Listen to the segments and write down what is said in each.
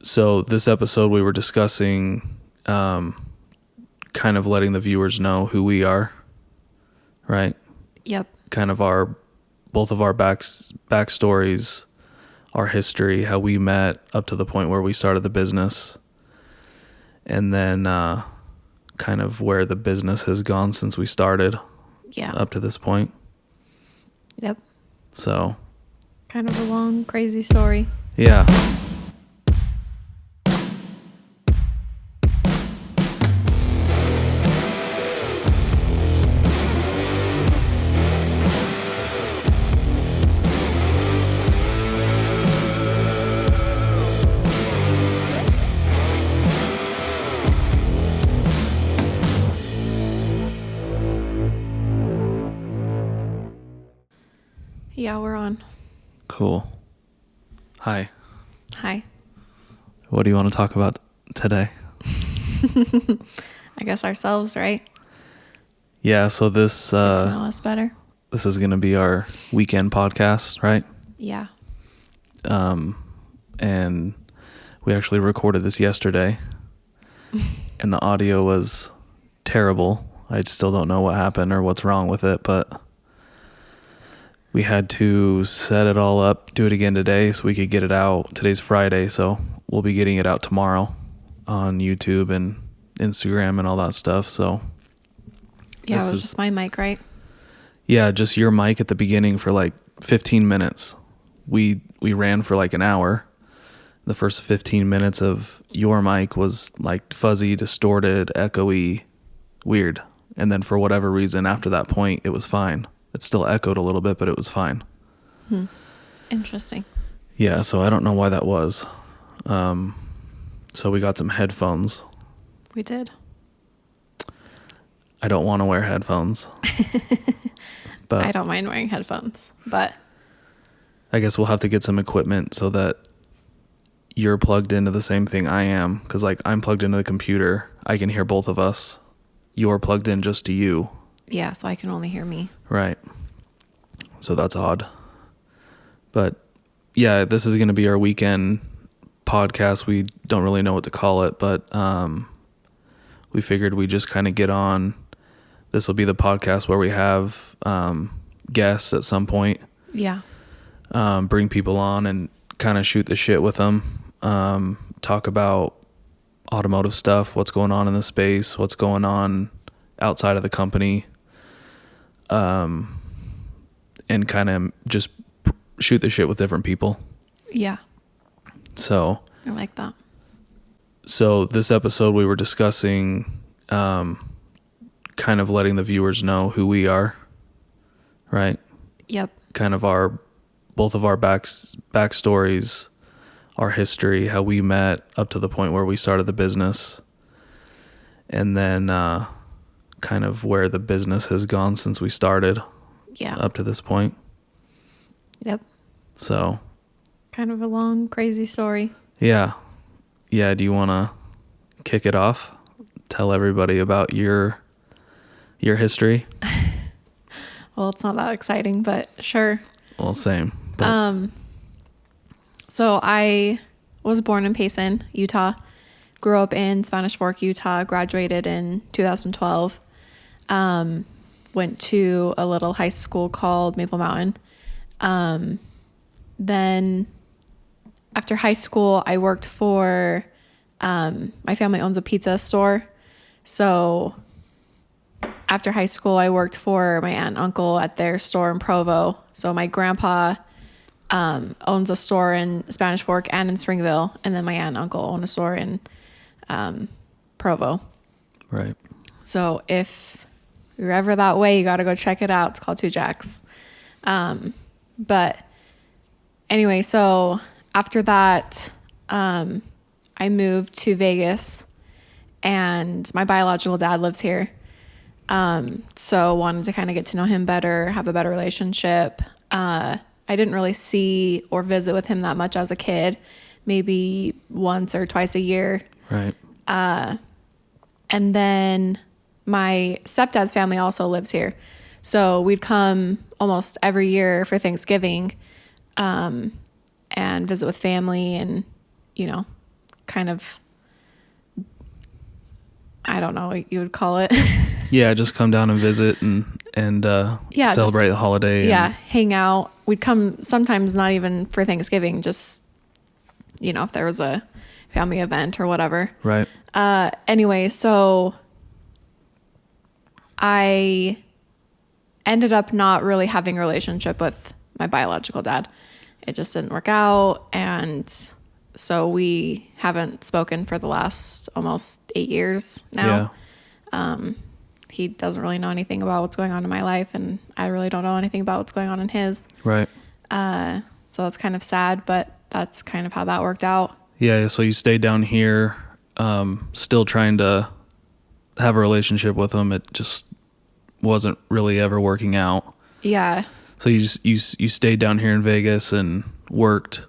So this episode we were discussing kind of letting the viewers know who we are, right? Yep. Kind of both of our backstories, our history, how we met up to the point where we started the business, and then kind of where the business has gone since we started up to this point. Yep. So kind of a long, crazy story. Yeah. Yeah, we're on. Cool. Hi. Hi. What do you want to talk about today? I guess ourselves, right? Yeah, so this Get to know us better. This is going to be our weekend podcast, right? Yeah. And we actually recorded this yesterday and the audio was terrible. I still don't know what happened or what's wrong with it, but we had to set it all up, do it again today so we could get it out. Today's Friday, so we'll be getting it out tomorrow on YouTube and Instagram and all that stuff. So yeah, it was just my mic, right? Yeah, just your mic at the beginning for like 15 minutes. We ran for like an hour. The first 15 minutes of your mic was like fuzzy, distorted, echoey, weird. And then for whatever reason, after that point, it was fine. It still echoed a little bit, but it was fine. Interesting. Yeah, so I don't know why that was. So we got some headphones. We did. I don't want to wear headphones. But I don't mind wearing headphones, but I guess we'll have to get some equipment so that you're plugged into the same thing I am. Because like I'm plugged into the computer. I can hear both of us. You're plugged in just to you. yeah, so I can only hear me. Right. So that's odd. But yeah, this is going to be our weekend podcast. We don't really know what to call it, but we figured we'd just kind of get on. This will be the podcast where we have guests at some point. Yeah. Bring people on and kind of shoot the shit with them. Talk about automotive stuff, what's going on in the space, what's going on outside of the company. And kind of just shoot the shit with different people. Yeah. So I like that. So this episode we were discussing kind of letting the viewers know who we are, right? Yep. Kind of both of our backstories, our history, how we met up to the point where we started the business, and then kind of where the business has gone since we started up to this point. Yep. So kind of a long, crazy story. Yeah. Do you want to kick it off? Tell everybody about your history. Well, it's not that exciting, but sure. Well, same. But. So I was born in Payson, Utah. Grew up in Spanish Fork, Utah. Graduated in 2012. Went to a little high school called Maple Mountain. Then after high school, I worked for, my family owns a pizza store. So after high school, I worked for my aunt and uncle at their store in Provo. So my grandpa owns a store in Spanish Fork and in Springville. And then my aunt and uncle own a store in Provo. Right. So if you're ever that way, you got to go check it out. It's called Two Jacks. But anyway, so after that, I moved to Vegas and my biological dad lives here. So wanted to kind of get to know him better, have a better relationship. I didn't really see or visit with him that much as a kid, maybe once or twice a year. Right. And then my stepdad's family also lives here. So we'd come almost every year for Thanksgiving, and visit with family and, kind of, I don't know what you would call it. Yeah, just come down and visit and Yeah, celebrate the holiday. Yeah, hang out. We'd come sometimes not even for Thanksgiving, just, if there was a family event or whatever. Right. Anyway, so I ended up not really having a relationship with my biological dad. It just didn't work out. And so we haven't spoken for the last almost 8 years now. Yeah. He doesn't really know anything about what's going on in my life, and I really don't know anything about what's going on in his. Right. So that's kind of sad, but that's kind of how that worked out. Yeah. So you stayed down here, still trying to have a relationship with him. It just wasn't really ever working out. Yeah. So you stayed down here in Vegas and worked.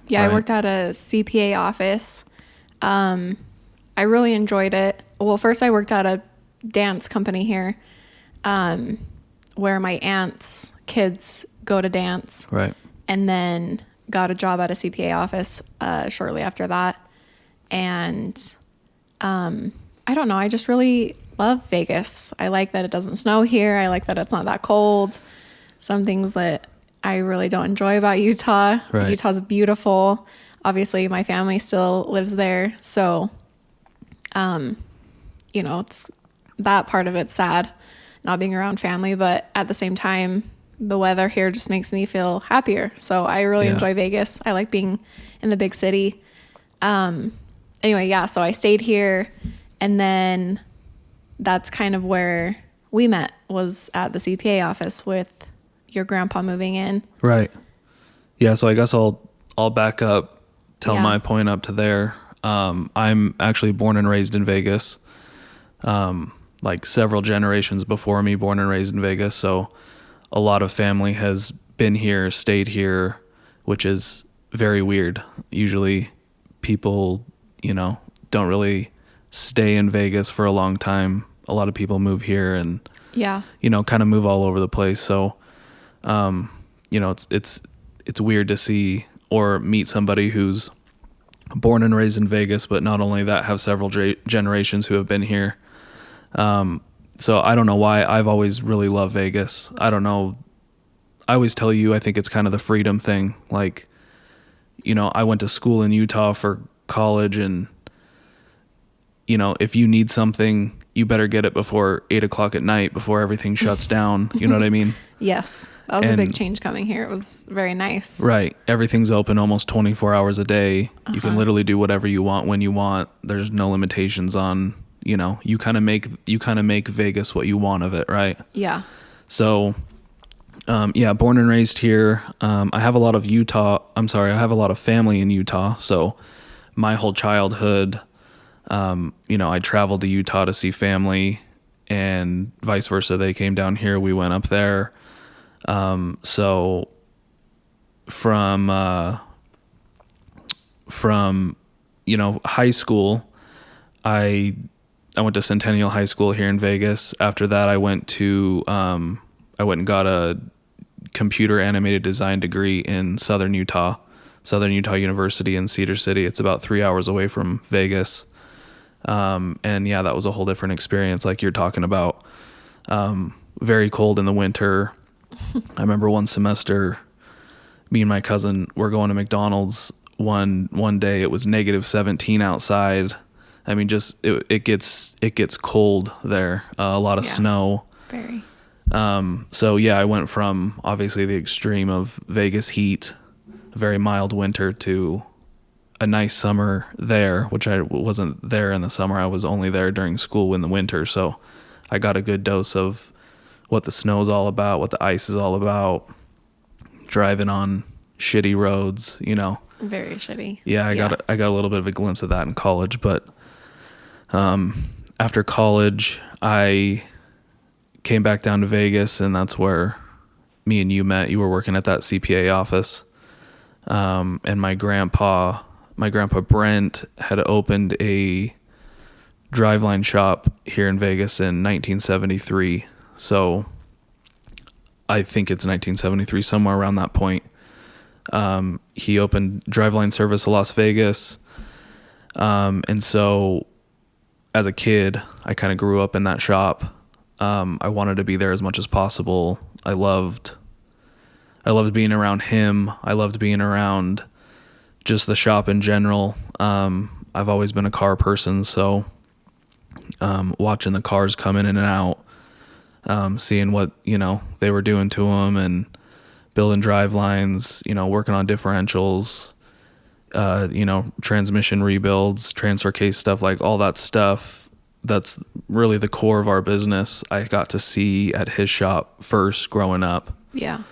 Yeah, right? I worked at a CPA office. I really enjoyed it. Well, first I worked at a dance company here, where my aunt's kids go to dance. Right. And then got a job at a CPA office shortly after that. And I don't know, I just really love Vegas. I like that it doesn't snow here. I like that it's not that cold. Some things that I really don't enjoy about Utah. Right. Utah's beautiful. Obviously, my family still lives there. So, it's that part of it's sad, not being around family. But at the same time, the weather here just makes me feel happier. So I really enjoy Vegas. I like being in the big city. Anyway, yeah, so I stayed here, and then that's kind of where we met, was at the CPA office with your grandpa moving in. Right. Yeah. So I guess I'll back up, tell Yeah. my point up to there. I'm actually born and raised in Vegas. Like several generations before me, born and raised in Vegas. So a lot of family has been here, stayed here, which is very weird. Usually people, don't really stay in Vegas for a long time. A lot of people move here and, Yeah. kind of move all over the place. So, it's weird to see or meet somebody who's born and raised in Vegas, but not only that, have several generations who have been here. So I don't know why I've always really loved Vegas. I don't know. I always tell you, I think it's kind of the freedom thing. Like, I went to school in Utah for college, and, if you need something, you better get it before 8:00 at night, before everything shuts down. You know what I mean? Yes. That was a big change coming here. It was very nice. Right. Everything's open almost 24 hours a day. You can literally do whatever you want when you want. There's no limitations on, you kind of make Vegas what you want of it. Right. Yeah. So, born and raised here. I have a lot of family in Utah. So my whole childhood, I traveled to Utah to see family, and vice versa. They came down here. We went up there. So from high school, I went to Centennial High School here in Vegas. After that, I went and got a computer animated design degree in Southern Utah University in Cedar City. It's about 3 hours away from Vegas. And yeah, that was a whole different experience, like you're talking about. Very cold in the winter. I remember one semester, me and my cousin were going to McDonald's one day. It was -17 outside. I mean, just it gets cold there. A lot of snow. Very. So yeah, I went from obviously the extreme of Vegas heat, very mild winter, to a nice summer there, which I wasn't there in the summer. I was only there during school in the winter. So I got a good dose of what the snow is all about, what the ice is all about, driving on shitty roads, Very shitty. Yeah, I got a little bit of a glimpse of that in college, but after college, I came back down to Vegas, and that's where me and you met. You were working at that CPA office, and my grandpa Brent had opened a driveline shop here in Vegas in 1973. So I think it's 1973, somewhere around that point. He opened Driveline Service of Las Vegas. And so as a kid, I kind of grew up in that shop. I wanted to be there as much as possible. I loved being around him. I loved being around just the shop in general. I've always been a car person, so watching the cars come in and out, seeing what, they were doing to them, and building drive lines, working on differentials, transmission rebuilds, transfer case stuff, like all that stuff. That's really the core of our business. I got to see at his shop first growing up. Yeah.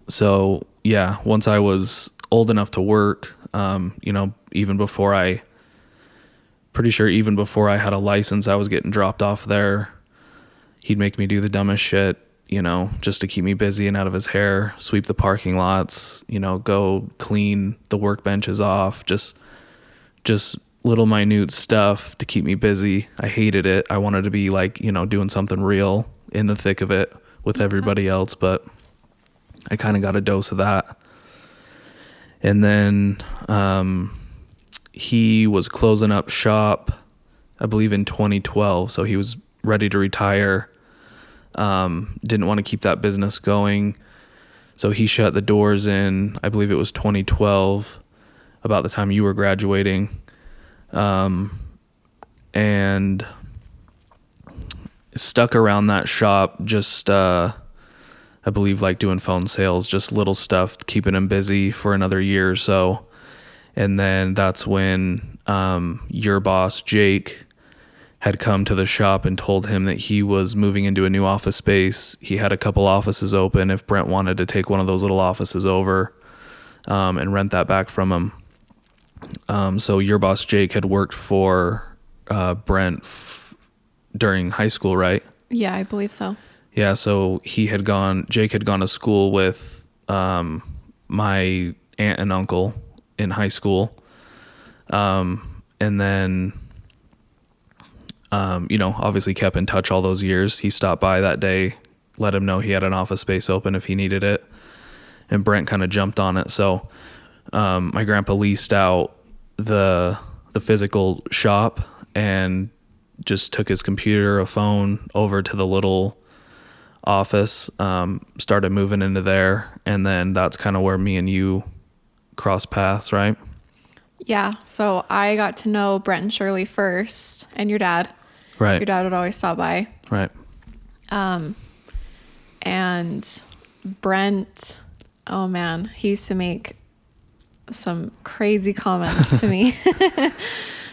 So yeah, once I was old enough to work, even before even before I had a license, I was getting dropped off there. He'd make me do the dumbest shit, just to keep me busy and out of his hair, sweep the parking lots, go clean the workbenches off, just little minute stuff to keep me busy. I hated it. I wanted to be like, doing something real in the thick of it with everybody else, but I kind of got a dose of that. And then he was closing up shop, I believe in 2012. So he was ready to retire. Didn't want to keep that business going. So he shut the doors in, I believe it was 2012, about the time you were graduating. And stuck around that shop, just, I believe like doing phone sales, just little stuff, keeping him busy for another year or so. And then that's when your boss, Jake, had come to the shop and told him that he was moving into a new office space. He had a couple offices open if Brent wanted to take one of those little offices over and rent that back from him. So your boss, Jake, had worked for Brent during high school, right? Yeah, I believe so. Yeah, so Jake had gone to school with my aunt and uncle in high school. And then, obviously kept in touch all those years. He stopped by that day, let him know he had an office space open if he needed it. And Brent kind of jumped on it. So my grandpa leased out the physical shop and just took his computer, a phone over to the little office, started moving into there, and then that's kind of where me and you crossed paths, right? Yeah, so I got to know Brent and Shirley first, and your dad. Right. Your dad would always stop by. Right. And Brent, oh man, he used to make some crazy comments to me.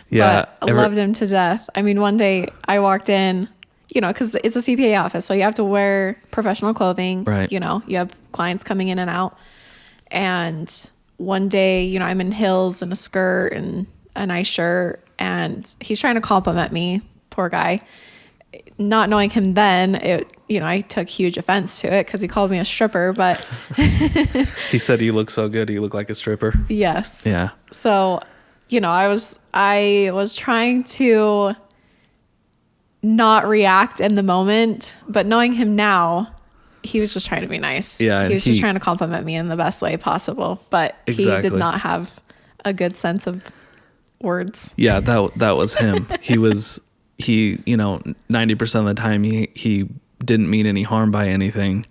Yeah. But I loved him to death. I mean, one day I walked in, because it's a CPA office, so you have to wear professional clothing. Right. You have clients coming in and out. And one day, I'm in heels and a skirt and a nice shirt, and he's trying to compliment me, poor guy. Not knowing him then, I took huge offense to it because he called me a stripper, but he said you look so good, you look like a stripper. Yes. Yeah. So, I was trying to not react in the moment, but knowing him now, he was just trying to be nice. Yeah. He was just trying to compliment me in the best way possible, but Exactly. He did not have a good sense of words. Yeah, that was him. He 90% of the time he didn't mean any harm by anything,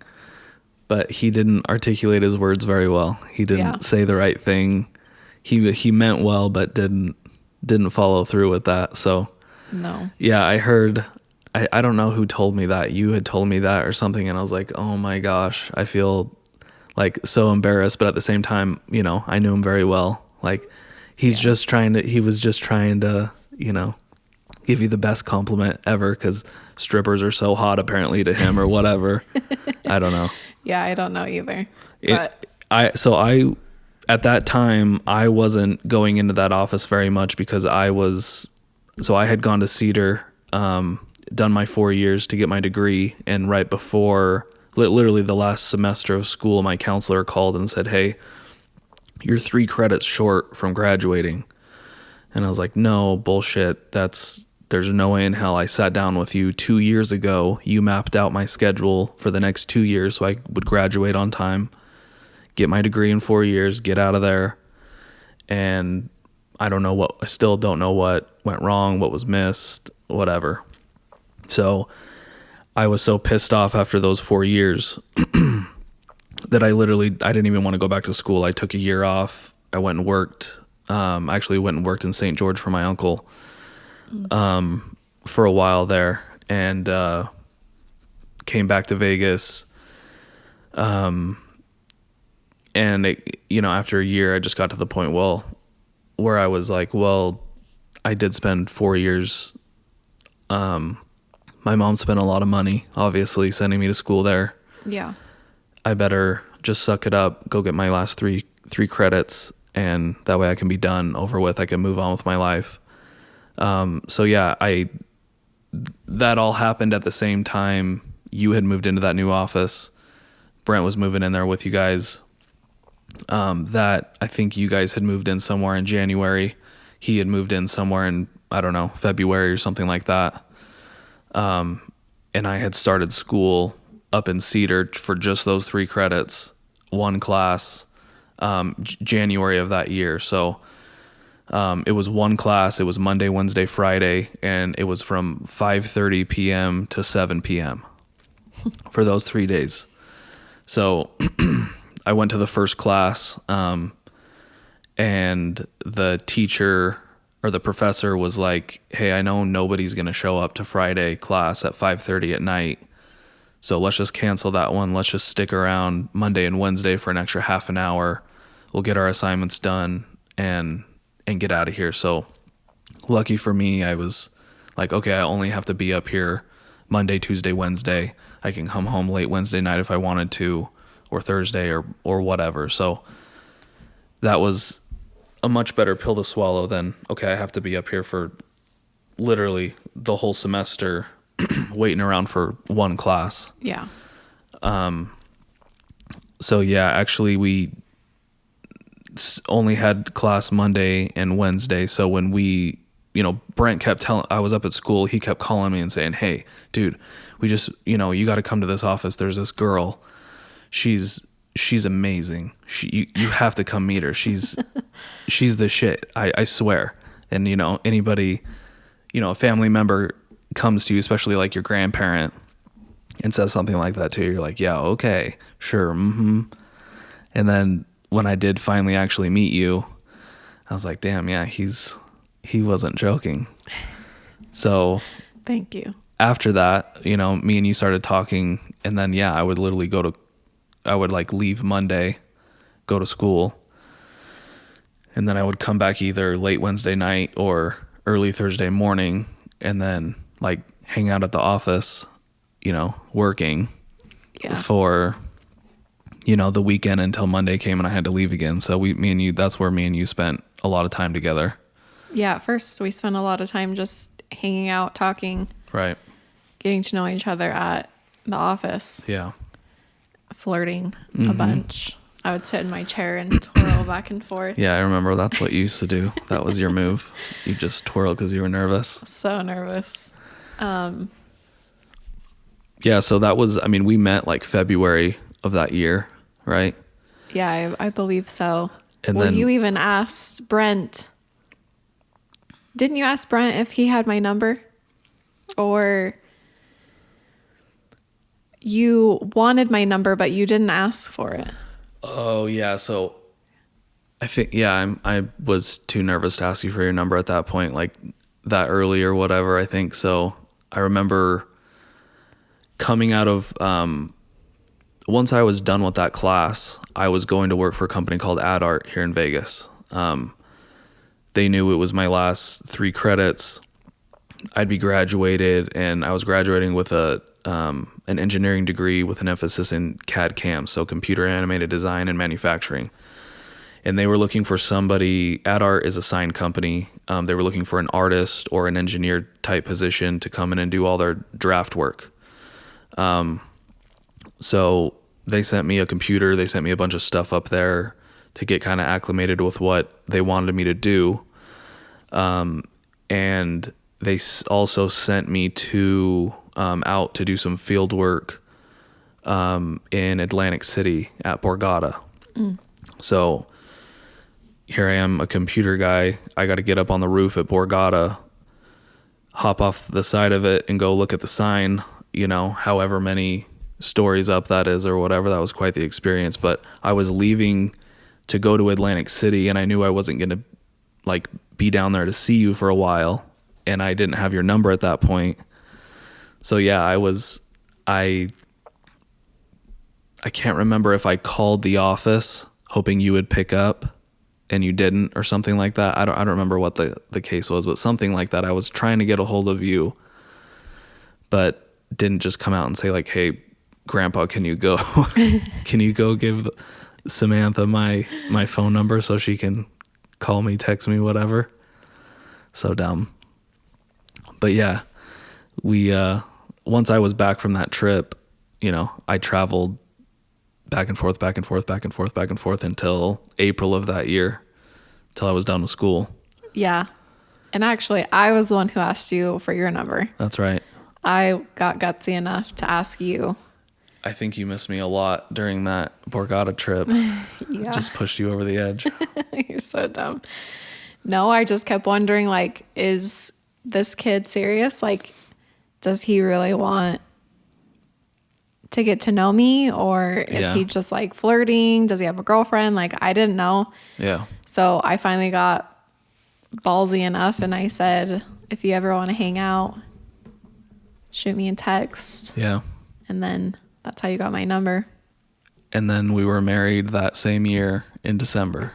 but he didn't articulate his words very well. He didn't say the right thing. He meant well, but didn't follow through with that. So No. yeah, I heard, I don't know who told me that. You had told me that or something, and I was like, oh my gosh, I feel like so embarrassed, but at the same time, I knew him very well. Like he was just trying to, give you the best compliment ever because strippers are so hot apparently to him or whatever. I don't know. Yeah, I don't know either. But At that time, I wasn't going into that office very much because I had gone to Cedar, done my 4 years to get my degree. And right before, literally the last semester of school, my counselor called and said, hey, you're 3 credits short from graduating. And I was like, no, bullshit. There's no way in hell. I sat down with you 2 years ago. You mapped out my schedule for the next 2 years so I would graduate on time, get my degree in 4 years, get out of there. And I still don't know what went wrong, what was missed, whatever. So I was so pissed off after those 4 years that I didn't even want to go back to school. I took a year off. I went and worked. Actually went and worked in St. George for my uncle for a while there, and came back to Vegas. And after a year, I just got to the point, where I was like, well, I did spend 4 years. My mom spent a lot of money, obviously, sending me to school there. Yeah. I better just suck it up, go get my last three credits, and that way I can be done, over with. I can move on with my life. So yeah, that all happened at the same time you had moved into that new office. Brent was moving in there with you guys. That I think you guys had moved in somewhere in January. He had moved in somewhere in, I don't know, February or something like that. And I had started school up in Cedar for just those 3 credits, one class, January of that year. So, it was one class. It was Monday, Wednesday, Friday, and it was from 5:30 p.m. to 7 p.m. for those 3 days. So I went to the first class, and the teacher or the professor was like, hey, I know nobody's going to show up to Friday class at 5:30 at night. So let's just cancel that one. Let's just stick around Monday and Wednesday for an extra half an hour. We'll get our assignments done and get out of here. So lucky for me, I was like, okay, I only have to be up here Monday, Tuesday, Wednesday. I can come home late Wednesday night if I wanted to, or Thursday or whatever. So that was a much better pill to swallow than, okay, I have to be up here for literally the whole semester waiting around for one class. Yeah. So yeah, actually we only had class Monday and Wednesday. So when Brent kept I was up at school, he kept calling me and saying, hey, dude, we just, you got to come to this office. There's this girl. She's amazing. You have to come meet her. She's the shit. I swear. And, anybody, a family member comes to you, especially like your grandparent, and says something like that to you, you're like, yeah, okay, sure. Mm-hmm. And then when I did finally actually meet you, I was like, damn, yeah, he wasn't joking. So thank you. After that, me and you started talking, and then, yeah, I would literally leave Monday, go to school, and then I would come back either late Wednesday night or early Thursday morning, and then like hang out at the office, working for, the weekend until Monday came and I had to leave again. So that's where me and you spent a lot of time together. Yeah. At first we spent a lot of time just hanging out, talking, right, getting to know each other at the office. Yeah. Flirting a bunch. I would sit in my chair and twirl back and forth. Yeah, I remember that's what you used to do. That was your move. You just twirl because you were nervous. So nervous. Yeah, so that was, we met like February of that year, right? Yeah, I believe so. And then you even asked Brent. Didn't you ask Brent if he had my number? Or you wanted my number, but you didn't ask for it. Oh, yeah. So I think, yeah, I was too nervous to ask you for your number at that point, like that early or whatever, I think. So I remember coming out of, once I was done with that class, I was going to work for a company called AdArt here in Vegas. They knew it was my last 3 credits. I'd be graduated, and I was graduating with an engineering degree with an emphasis in CAD CAM, so computer animated design and manufacturing. And they were looking for somebody. AdArt is a signed company. They were looking for an artist or an engineer type position to come in and do all their draft work. So they sent me a computer. They sent me a bunch of stuff up there to get kind of acclimated with what they wanted me to do. And they also sent me out to do some field work in Atlantic City at Borgata. So, here I am, a computer guy. I got to get up on the roof at Borgata, hop off the side of it and go look at the sign, however many stories up that is or whatever. That was quite the experience. But I was leaving to go to Atlantic City, and I knew I wasn't going to be down there to see you for a while, and I didn't have your number at that point. So yeah, I can't remember if I called the office hoping you would pick up and you didn't, or something like that. I don't remember what the case was, but something like that. I was trying to get a hold of you, but didn't just come out and say like, "Hey, Grandpa, can you go give Samantha my phone number so she can call me, text me, whatever." So dumb. But yeah, we once I was back from that trip, I traveled back and forth until April of that year, till I was done with school. Yeah. And actually, I was the one who asked you for your number. That's right. I got gutsy enough to ask you. I think you missed me a lot during that Borgata trip. Yeah. Just pushed you over the edge. You're so dumb. No, I just kept wondering, like, is this kid serious? Like, does he really want to get to know me, or is he just like flirting? Does he have a girlfriend? Like, I didn't know. Yeah. So I finally got ballsy enough and I said, if you ever want to hang out, shoot me a text. Yeah. And then that's how you got my number. And then we were married that same year in December.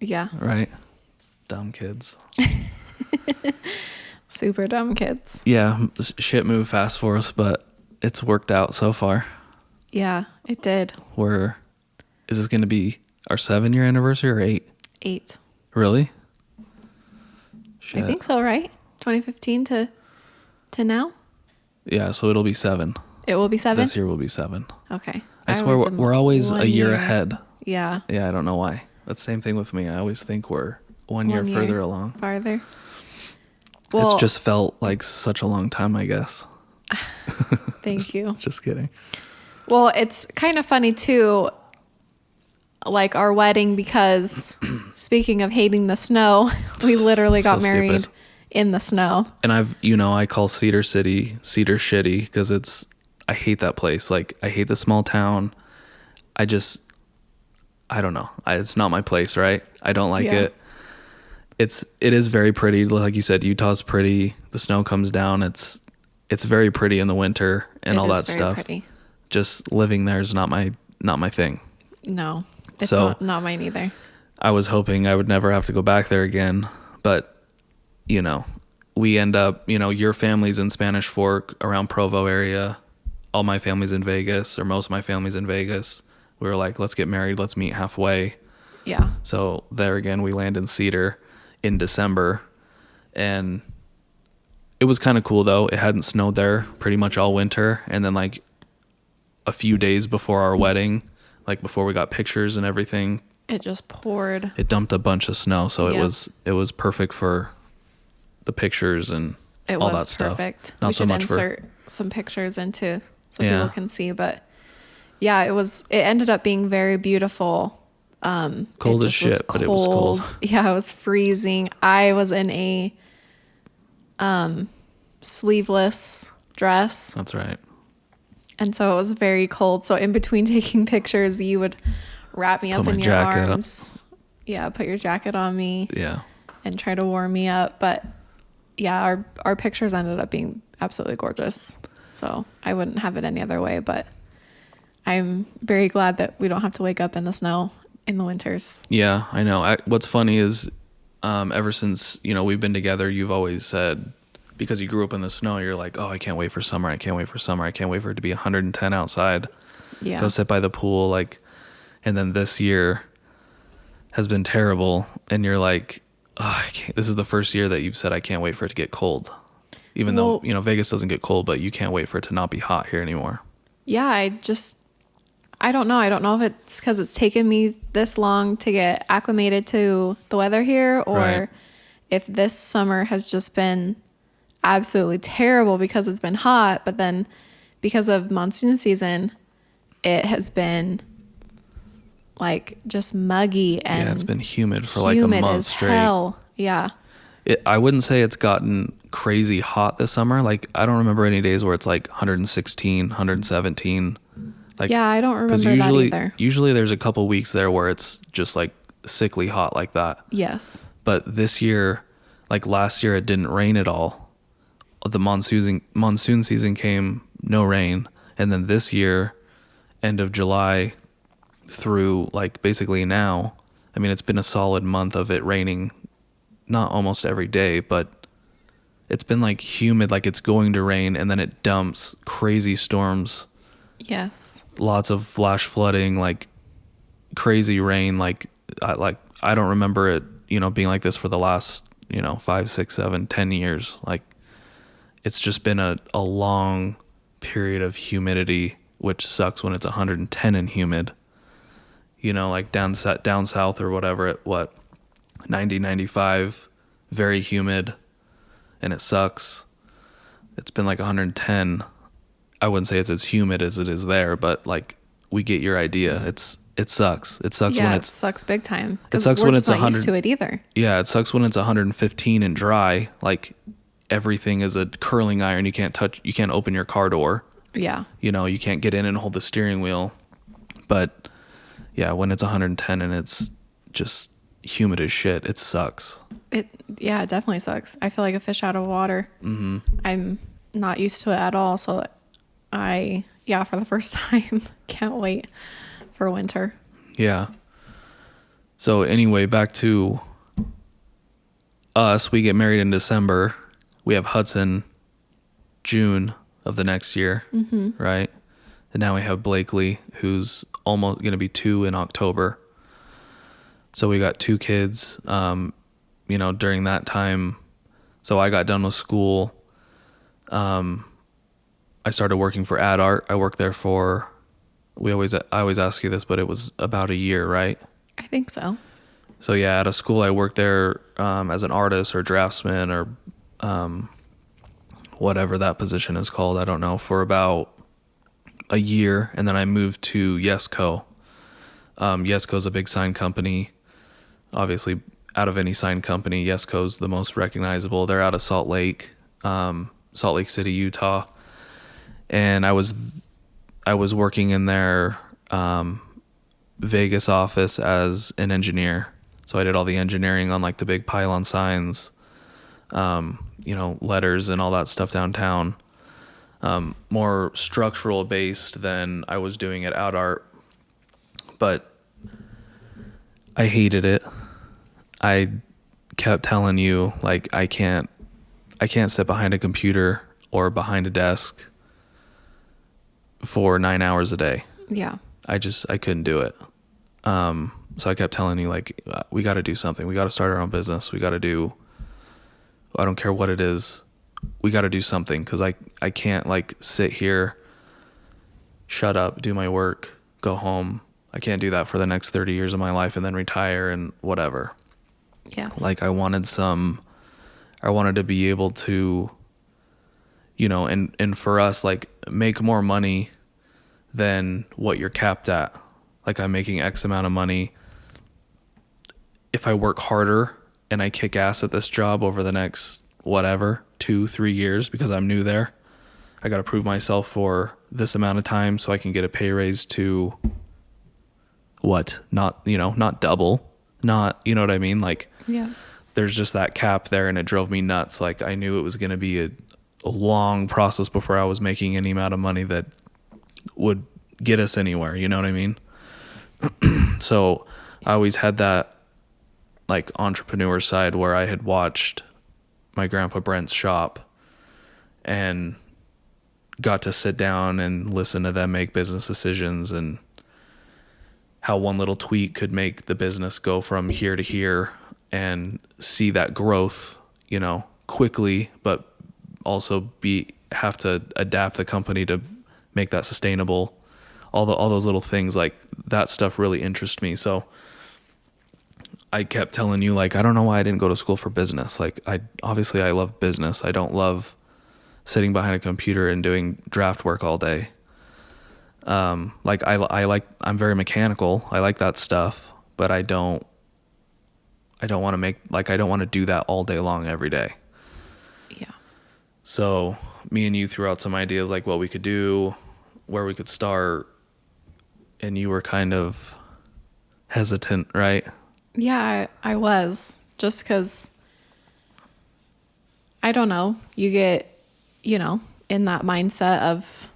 Yeah. Right? Dumb kids. Super dumb kids. Yeah. Shit moved fast for us, but it's worked out so far. Yeah, it did. Is this going to be our 7-year anniversary or 8? 8. Really? Shit. I think so, right? 2015 to now? Yeah, so it'll be 7. It will be 7? This year will be 7. Okay. I swear we're always a year ahead. Yeah. Yeah, I don't know why. That's the same thing with me. I always think we're one year further along. Farther. Well, it's just felt like such a long time, I guess. Thank you. Just kidding. Well, it's kind of funny too, like our wedding, because speaking of hating the snow, we literally got married in the snow. And I call Cedar City Cedar Shitty because I hate that place. Like, I hate the small town. I don't know. It's not my place, right? I don't like it. It is very pretty. Like you said, Utah's pretty. The snow comes down. It's very pretty in the winter and all that stuff. Pretty. Just living there is not my thing. No, it's not mine either. I was hoping I would never have to go back there again, but we end up, your family's in Spanish Fork around Provo area. All my family's in Vegas, or most of my family's in Vegas. We were like, let's get married. Let's meet halfway. Yeah. So there again, we land in Cedar in December, and it was kind of cool though. It hadn't snowed there pretty much all winter. And then like a few days before our wedding, like before we got pictures and everything, it just poured. It dumped a bunch of snow. So it was perfect for the pictures and all that stuff. It was perfect. Not we should insert some pictures into so people can see. But yeah, it ended up being very beautiful. Cold as shit, but it was cold. Yeah, it was freezing. I was in a sleeveless dress. That's right. And so it was very cold. So in between taking pictures, you would wrap me up in your arms. Yeah, put your jacket on me. Yeah. And try to warm me up. But yeah, our pictures ended up being absolutely gorgeous. So I wouldn't have it any other way. But I'm very glad that we don't have to wake up in the snow in the winters. Yeah, I know. What's funny is ever since, we've been together, you've always said, because you grew up in the snow, you're like, oh, I can't wait for summer. I can't wait for summer. I can't wait for it to be 110 outside. Yeah. Go sit by the pool. And then this year has been terrible. And you're like, oh, this is the first year that you've said, I can't wait for it to get cold. Even though, Vegas doesn't get cold, but you can't wait for it to not be hot here anymore. Yeah, I don't know. I don't know if it's because it's taken me this long to get acclimated to the weather here, or if this summer has just been absolutely terrible because it's been hot, but then because of monsoon season, it has been like just muggy and Yeah, it's been humid for like a humid month as straight. hell. Yeah. I wouldn't say it's gotten crazy hot this summer. Like, I don't remember any days where it's like 116, 117. Like, Yeah, I don't because remember that either. usually there's a couple weeks there where it's just like sickly hot like that. Yes. But this year, like last year, it didn't rain at all. The monsoon season came, no rain. And then this year, end of July through like basically now, I mean, it's been a solid month of it raining, not almost every day, but it's been like humid, like it's going to rain, and then it dumps crazy storms, Yes. lots of flash flooding, like crazy rain. I don't remember it, being like this for the last, 5, 6, 7, 10 years. Like, it's just been a long period of humidity, which sucks when it's 110 and humid. Like down south or whatever, at 90, 95, very humid, and it sucks. It's been like 110. I wouldn't say it's as humid as it is there, but like, we get your idea. It sucks. It sucks Yeah, when it sucks big time. It sucks we're when just it's not 100 used to it either. Yeah, it sucks when it's 115 and dry. Like, everything is a curling iron. You can't open your car door. Yeah. You can't get in and hold the steering wheel. But yeah, when it's 110 and it's just humid as shit, it sucks. It definitely sucks. I feel like a fish out of water. Mm-hmm. I'm not used to it at all. So for the first time, can't wait for winter. Yeah. So anyway, back to us. We get married in December. We have Hudson June of the next year, right? And now we have Blakely, who's almost going to be 2 in October. So we got 2 kids, during that time. So I got done with school. I started working for Ad Art. I worked there for, I always ask you this, but it was about a year, right? I think so. So yeah, out of school, I worked there as an artist or draftsman or whatever that position is called. I don't know, for about a year. And then I moved to Yesco. Yesco's a big sign company. Obviously, out of any sign company, Yesco's the most recognizable. They're out of Salt Lake City, Utah. And I was working in their Vegas office as an engineer. So I did all the engineering on like the big pylon signs, letters and all that stuff downtown. More structural based than I was doing at Out Art. But I hated it. I kept telling you, like, I can't sit behind a computer or behind a desk for 9 hours a day. Yeah. I couldn't do it. So I kept telling you, like, we got to do something. We got to start our own business. We got to do, I don't care what it is. We got to do something, because I can't like sit here, shut up, do my work, go home. I can't do that for the next 30 years of my life and then retire and whatever. Yes. Like, I wanted to be able to, and for us, like, make more money than what you're capped at. Like, I'm making X amount of money. If I work harder and I kick ass at this job over the next, 2-3 years, because I'm new there, I got to prove myself for this amount of time so I can get a pay raise to not double, not, you know what I mean? Like, yeah. There's just that cap there, and it drove me nuts. Like, I knew it was going to be a long process before I was making any amount of money that would get us anywhere. You know what I mean? So I always had that like entrepreneur side where I had watched my grandpa Brent's shop and got to sit down and listen to them make business decisions and how one little tweak could make the business go from here to here, and see that growth, quickly, but also have to adapt the company to make that sustainable. All those little things, like, that stuff really interests me. So I kept telling you, like, I don't know why I didn't go to school for business. Like, I love business. I don't love sitting behind a computer and doing draft work all day. Like I'm very mechanical. I like that stuff, but I don't want to I don't want to do that all day long every day. Yeah. So me and you threw out some ideas like what we could do, where we could start, and you were kind of hesitant, right? Yeah, I was, just because, I don't know, you get, in that mindset of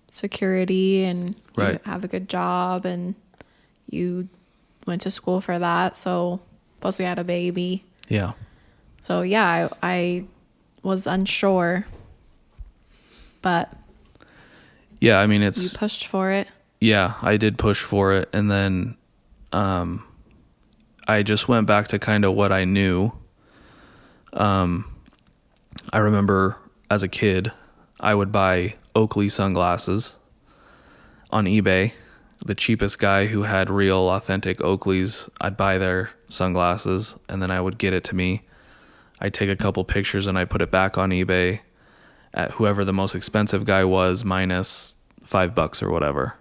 security, and you Right. have a good job, and you went to school for that. So plus we had a baby. Yeah. So yeah, I was unsure, but Yeah, I mean you it's pushed for it. yeah, I did push for it, and then I just went back to kind of what I knew. I remember as a kid, I would buy Oakley sunglasses on eBay. The cheapest guy who had real authentic Oakleys, I'd buy their sunglasses, and then I would get it to me. I'd take a couple pictures and I'd put it back on eBay at whoever the most expensive guy was, minus $5 or whatever.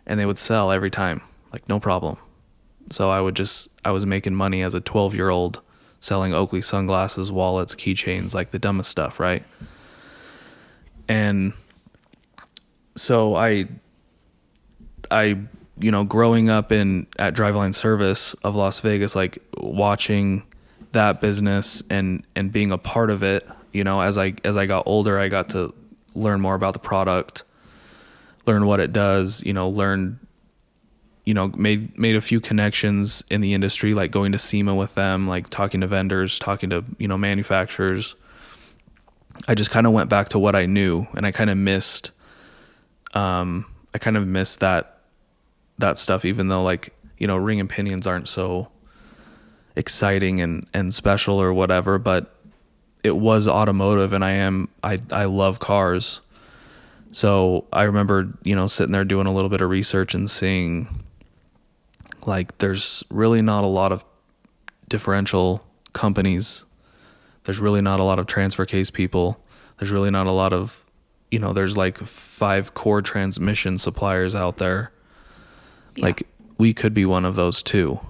And they would sell every time, like no problem. So I was making money as a 12-year-old selling Oakley sunglasses, wallets, keychains, like the dumbest stuff, right? And so I growing up at Driveline Service of Las Vegas, like watching that business and being a part of it, as I got older, I got to learn more about the product, learn what it does, made a few connections in the industry, like going to SEMA with them, like talking to vendors, talking to, manufacturers. I just kind of went back to what I knew, and I kind of missed that stuff, even though ring and pinions aren't so exciting and special or whatever, but it was automotive, and I love cars. So I remember, sitting there doing a little bit of research and seeing like there's really not a lot of differential companies. There's really not a lot of transfer case people. There's really not a lot of, there's like 5 core transmission suppliers out there. Yeah. Like we could be one of those too.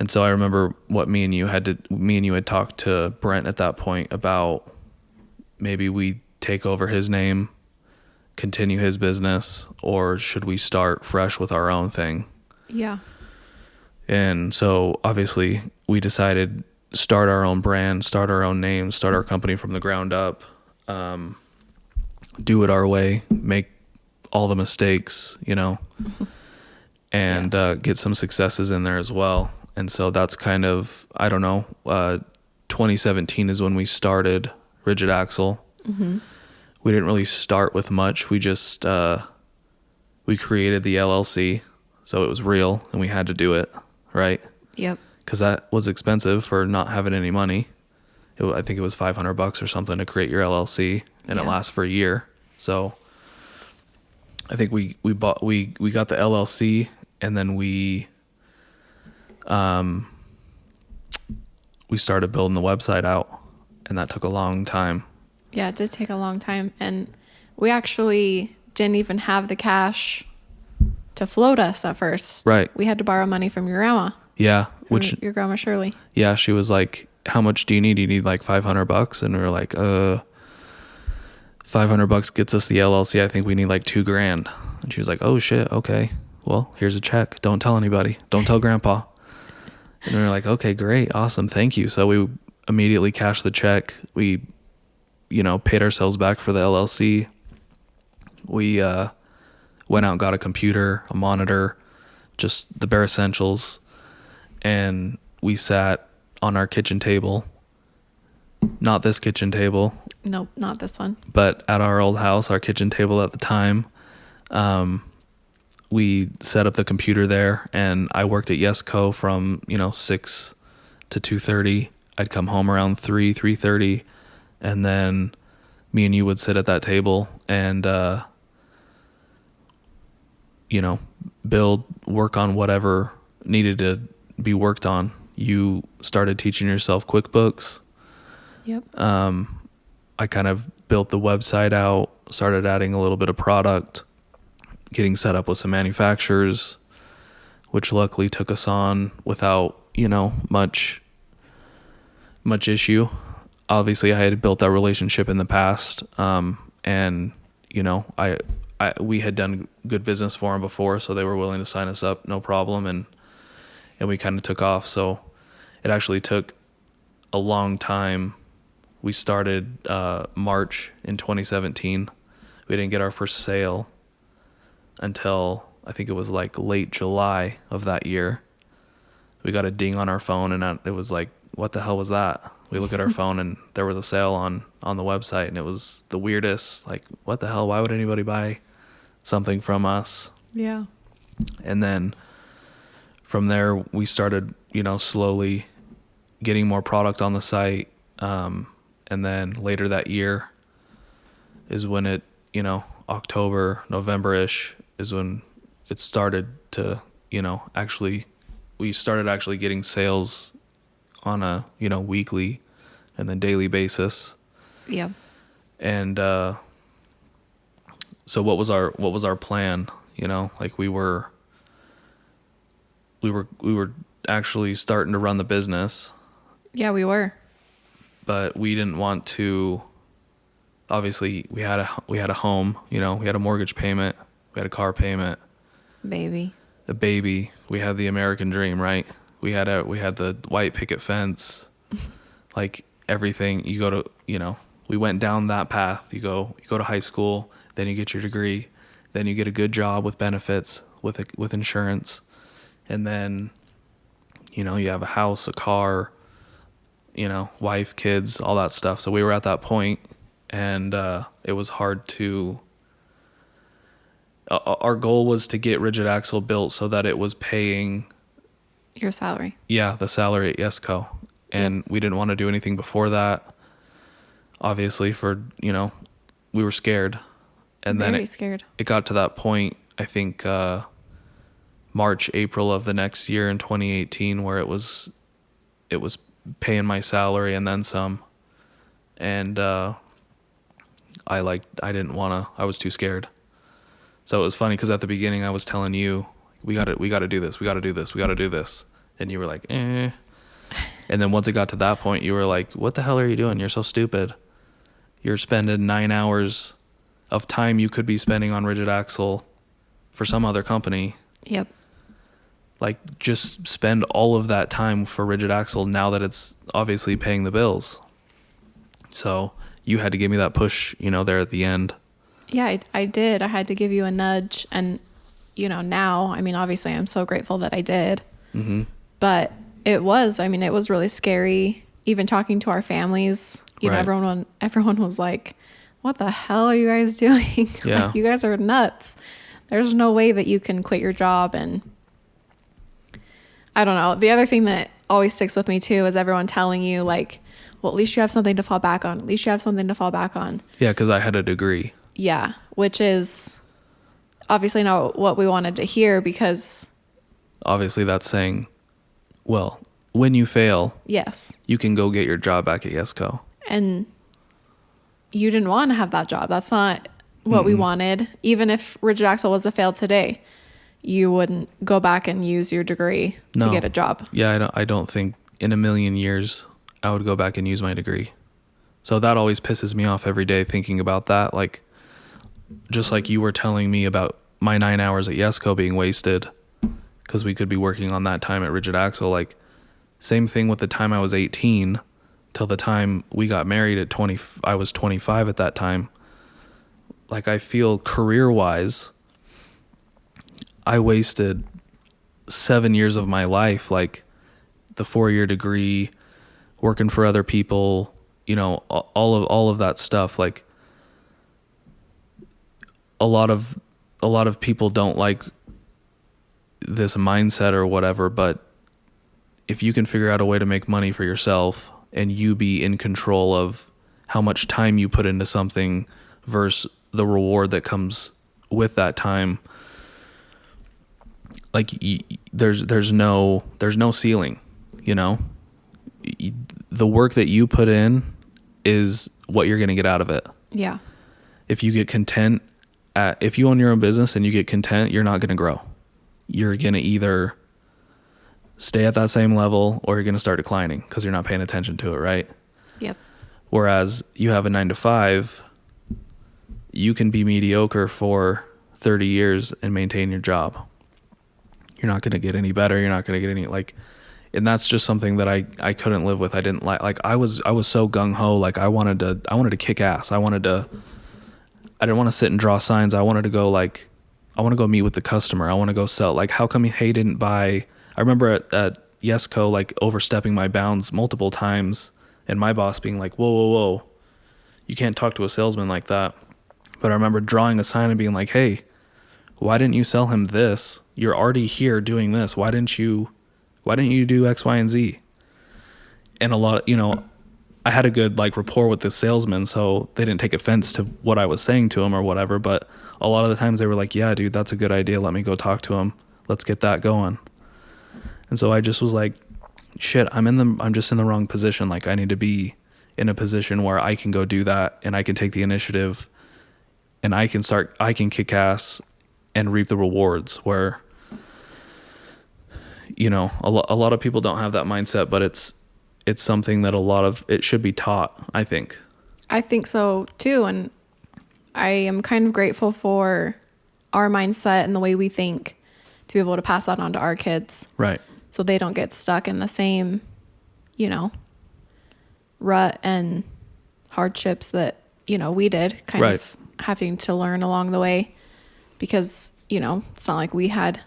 And so I remember me and you had talked to Brent at that point about maybe we take over his name, continue his business, or should we start fresh with our own thing? Yeah. And so obviously we decided start our own brand, start our own name, start our company from the ground up, do it our way, make all the mistakes, and yes. Get some successes in there as well. And so that's kind of, 2017 is when we started Rigid Axle. Mm-hmm. We didn't really start with much. We just, we created the LLC. So it was real and we had to do it, right? Yep. Because that was expensive for not having any money. I think it was $500 or something to create your LLC, and it lasts for a year. So I think we got the LLC, and then we started building the website out, and that took a long time. Yeah, it did take a long time, and we actually didn't even have the cash to float us at first. Right. We had to borrow money from your grandma. Yeah. Your grandma Shirley. Yeah. She was like, how much do you need? You need like $500. And we were like, $500 gets us the LLC. I think we need like $2,000. And she was like, oh shit. Okay. Well, here's a check. Don't tell anybody. Don't tell grandpa. And we were like, okay, great. Awesome. Thank you. So we immediately cashed the check. We, paid ourselves back for the LLC. We, went out and got a computer, a monitor, just the bare essentials. And we sat on our kitchen table. Not this kitchen table. Nope, not this one. But at our old house, our kitchen table at the time, we set up the computer there, and I worked at Yesco from, 6 to 2:30. I'd come home around 3:30, and then me and you would sit at that table and, work on whatever needed to be worked on. You started teaching yourself QuickBooks. Yep. I kind of built the website out, started adding a little bit of product. getting set up with some manufacturers, which luckily took us on without, much issue. Obviously, I had built that relationship in the past, and we had done good business for them before, so they were willing to sign us up, no problem, and we kind of took off. So it actually took a long time. We started March in 2017. We didn't get our first sale until I think it was like late July of that year. We got a ding on our phone, and it was like, what the hell was that? We look at our phone, and there was a sale on the website, and it was the weirdest. Like, what the hell? Why would anybody buy something from us? Yeah. And then from there, we started, slowly getting more product on the site. And then later that year is when it, October, November-ish is when it started to, we started actually getting sales on a, weekly and then daily basis. Yeah. And so what was our plan? Like we were actually starting to run the business. Yeah, we were. But we didn't want to. Obviously, we had a home. We had a mortgage payment. We had a car payment. Baby. A baby. We had the American dream, right? We had the white picket fence. Like everything. You go to we went down that path. You go to high school, then you get your degree, then you get a good job with benefits, with insurance, and then you have a house, a car, wife, kids, all that stuff. So we were at that point, and it was hard to. Our goal was to get Rigid Axle built so that it was paying your salary. Yeah, the salary at Yesco, and we didn't want to do anything before that. Obviously, we were scared, and Very then scared. It got to that point. I think March, April of the next year in 2018, where it was paying my salary and then some, and I didn't want to. I was too scared. So it was funny because at the beginning I was telling you, we got to do this, we got to do this, we got to do this, and you were like, eh. And then once it got to that point, you were like, what the hell are you doing? You're so stupid. You're spending 9 hours of time you could be spending on Rigid Axle for some other company. Yep. Like, just spend all of that time for Rigid Axle now that it's obviously paying the bills. So you had to give me that push, there at the end. Yeah, I did. I had to give you a nudge. And, now, obviously I'm so grateful that I did. Mm-hmm. But it was really scary. Even talking to our families, Right. Everyone was like, what the hell are you guys doing? Yeah. Like, you guys are nuts. There's no way that you can quit your job. And I don't know. The other thing that always sticks with me too is everyone telling you like, well, at least you have something to fall back on. At least you have something to fall back on. Yeah, because I had a degree. Yeah, which is obviously not what we wanted to hear because... Obviously that's saying, well, when you fail, yes, you can go get your job back at Yesco. And you didn't want to have that job. That's not what we wanted. Even if Rigid Axle was a fail today, you wouldn't go back and use your degree to get a job. Yeah, I don't think in a million years I would go back and use my degree. So that always pisses me off every day thinking about that. Like, just like you were telling me about my 9 hours at Yesco being wasted because we could be working on that time at Rigid Axle. Like, same thing with the time I was 18 till the time we got married at 20. I was 25 at that time. Like, I feel career-wise, I wasted 7 years of my life, like the 4-year degree, working for other people, all of that stuff. Like, a lot of people don't like this mindset or whatever, but if you can figure out a way to make money for yourself and you be in control of how much time you put into something versus the reward that comes with that time, like, there's no ceiling, the work that you put in is what you're going to get out of it. Yeah. If you get content if you own your own business and you get content, you're not going to grow. You're going to either stay at that same level or you're going to start declining because you're not paying attention to it, right? Yep. Whereas you have a 9 to 5, you can be mediocre for 30 years and maintain your job. You're not going to get any better. You're not going to get any and that's just something that I couldn't live with. I didn't like I was so gung ho. Like I wanted to kick ass. I didn't want to sit and draw signs. I wanted to go I want to go meet with the customer. I want to go sell. Like how come he didn't buy? I remember at Yesco, like overstepping my bounds multiple times and my boss being like, whoa, you can't talk to a salesman like that. But I remember drawing a sign and being like, hey, why didn't you sell him this? You're already here doing this. Why didn't you do X, Y, and Z? And a lot, I had a good rapport with the salesman, so they didn't take offense to what I was saying to him or whatever. But a lot of the times they were like, yeah, dude, that's a good idea. Let me go talk to him. Let's get that going. And so I just was like, shit, I'm just in the wrong position. Like I need to be in a position where I can go do that and I can take the initiative and I can kick ass and reap the rewards where, a lot of people don't have that mindset, but it's something that it should be taught, I think. I think so too. And I am kind of grateful for our mindset and the way we think to be able to pass that on to our kids. Right. So they don't get stuck in the same, rut and hardships that, we did kind right. of having to learn along the way because, it's not like we had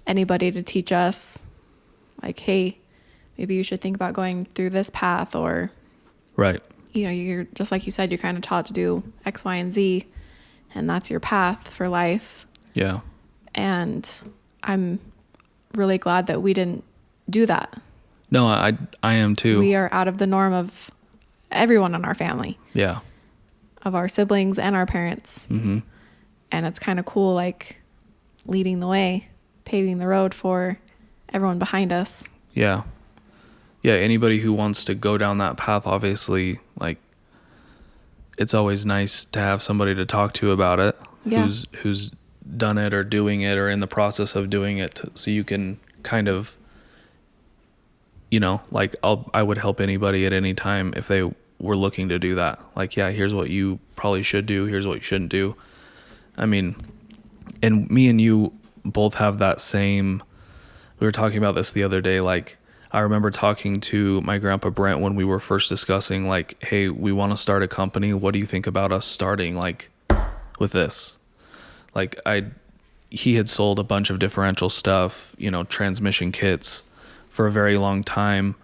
anybody to teach us like, hey, maybe you should think about going through this path or, right. You're just like you said, you're kind of taught to do X, Y, and Z, and that's your path for life. Yeah. And I'm really glad that we didn't do that. No, I am too. We are out of the norm of everyone in our family. Yeah. Of our siblings and our parents. Mm-hmm. And it's kind of cool, leading the way, paving the road for everyone behind us. Yeah. Yeah, anybody who wants to go down that path, obviously, it's always nice to have somebody to talk to about it. Yeah. Who's done it or doing it or in the process of doing it, so you can kind of, I would help anybody at any time if they were looking to do that. Yeah, here's what you probably should do. Here's what you shouldn't do. I mean, and me and you both have that same, we were talking about this the other day. I remember talking to my grandpa Brent when we were first discussing hey, we want to start a company. What do you think about us starting with this? He had sold a bunch of differential stuff, transmission kits for a very long time.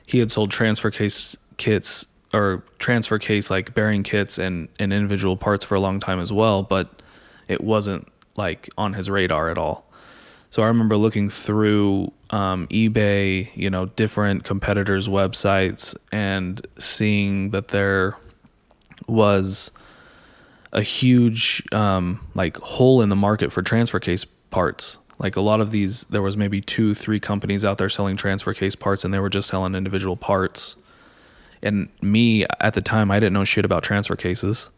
He had sold transfer case kits or transfer case bearing kits and individual parts for a long time as well, but it wasn't on his radar at all. So I remember looking through eBay, different competitors' websites and seeing that there was a huge hole in the market for transfer case parts. A lot of these, there was maybe 2-3 companies out there selling transfer case parts and they were just selling individual parts. And me, at the time, I didn't know shit about transfer cases.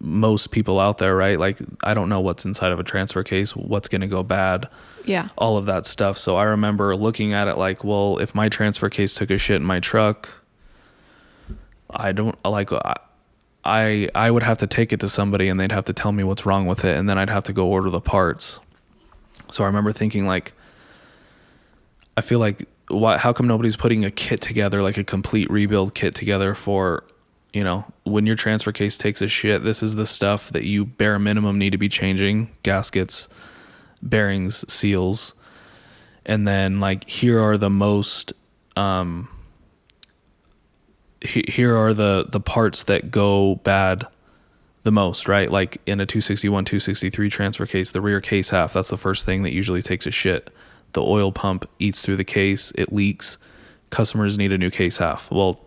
Most people out there, right? I don't know what's inside of a transfer case, what's going to go bad. Yeah. All of that stuff. So I remember looking at it well, if my transfer case took a shit in my truck, I would have to take it to somebody and they'd have to tell me what's wrong with it. And then I'd have to go order the parts. So I remember thinking I feel how come nobody's putting a kit together, a complete rebuild kit together for, when your transfer case takes a shit, this is the stuff that you bare minimum need to be changing: gaskets, bearings, seals. And then here are the most, here are the parts that go bad the most, right? In a 261, 263 transfer case, the rear case half, that's the first thing that usually takes a shit. The oil pump eats through the case, it leaks. Customers need a new case half. Well,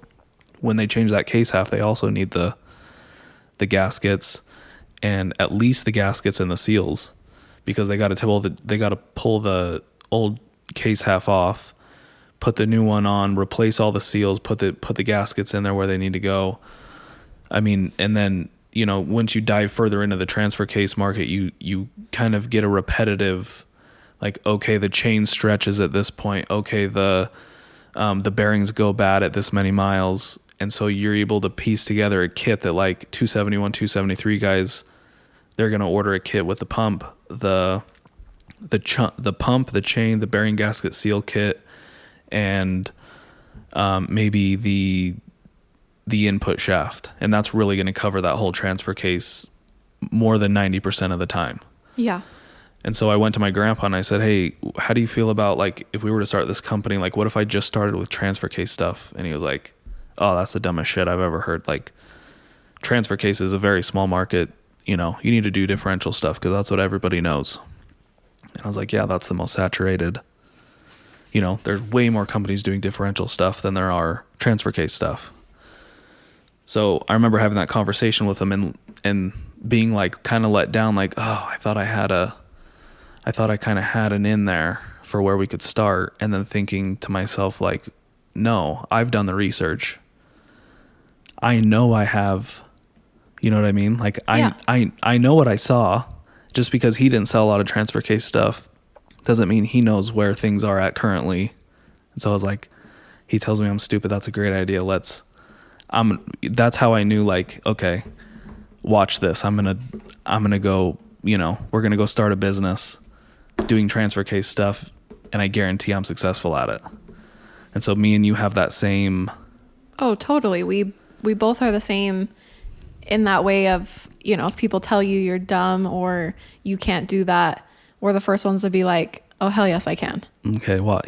when they change that case half, they also need the gaskets, and at least the gaskets and the seals, because they got to pull the old case half off, put the new one on, replace all the seals, put the gaskets in there where they need to go. I mean, and then once you dive further into the transfer case market, you kind of get a repetitive, like, okay, the chain stretches at this point. Okay, the bearings go bad at this many miles. And so you're able to piece together a kit that, like, 271, 273 guys, they're going to order a kit with the pump, the pump, the chain, the bearing gasket seal kit, and maybe the input shaft. And that's really going to cover that whole transfer case more than 90% of the time. Yeah. And so I went to my grandpa and I said, hey, how do you feel about, like, if we were to start this company, like, what if I just started with transfer case stuff? And he was like, oh, that's the dumbest shit I've ever heard. Like, transfer case is a very small market. You need to do differential stuff because that's what everybody knows. And I was like, yeah, that's the most saturated. There's way more companies doing differential stuff than there are transfer case stuff. So I remember having that conversation with him and being, like, kind of let down, like, oh, I thought I kind of had an in there for where we could start. And then thinking to myself, like, no, I've done the research. I know I have, you know what I mean? Like, Yeah. I know what I saw. Just because he didn't sell a lot of transfer case stuff doesn't mean he knows where things are at currently. And so I was like, he tells me I'm stupid. That's a great idea. That's how I knew, like, okay, watch this. I'm going to go, we're going to go start a business doing transfer case stuff. And I guarantee I'm successful at it. And so me and you have that same. Oh, totally. We both are the same in that way of, if people tell you you're dumb or you can't do that, we're the first ones to be like, oh, hell yes, I can. Okay. Watch.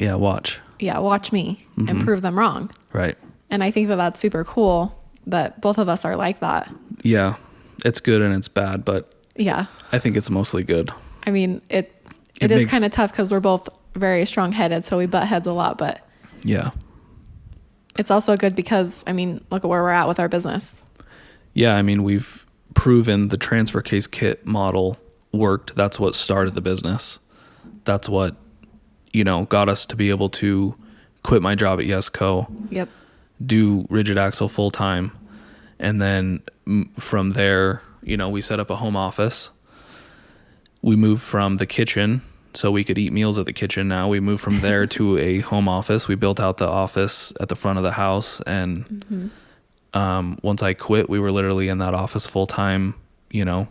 Yeah. Watch me and prove them wrong. Right. And I think that that's super cool that both of us are like that. Yeah. It's good and it's bad, but yeah, I think it's mostly good. I mean, it is kind of tough because we're both very strong headed. So we butt heads a lot, but yeah, it's also good because, I mean, look at where we're at with our business. Yeah. I mean, we've proven the transfer case kit model worked. That's what started the business. That's what, got us to be able to quit my job at Yesco. Yep. Do rigid axle full time. And then from there, we set up a home office. We moved from the kitchen so we could eat meals at the kitchen. Now we moved from there to a home office. We built out the office at the front of the house. And once I quit, we were literally in that office full time,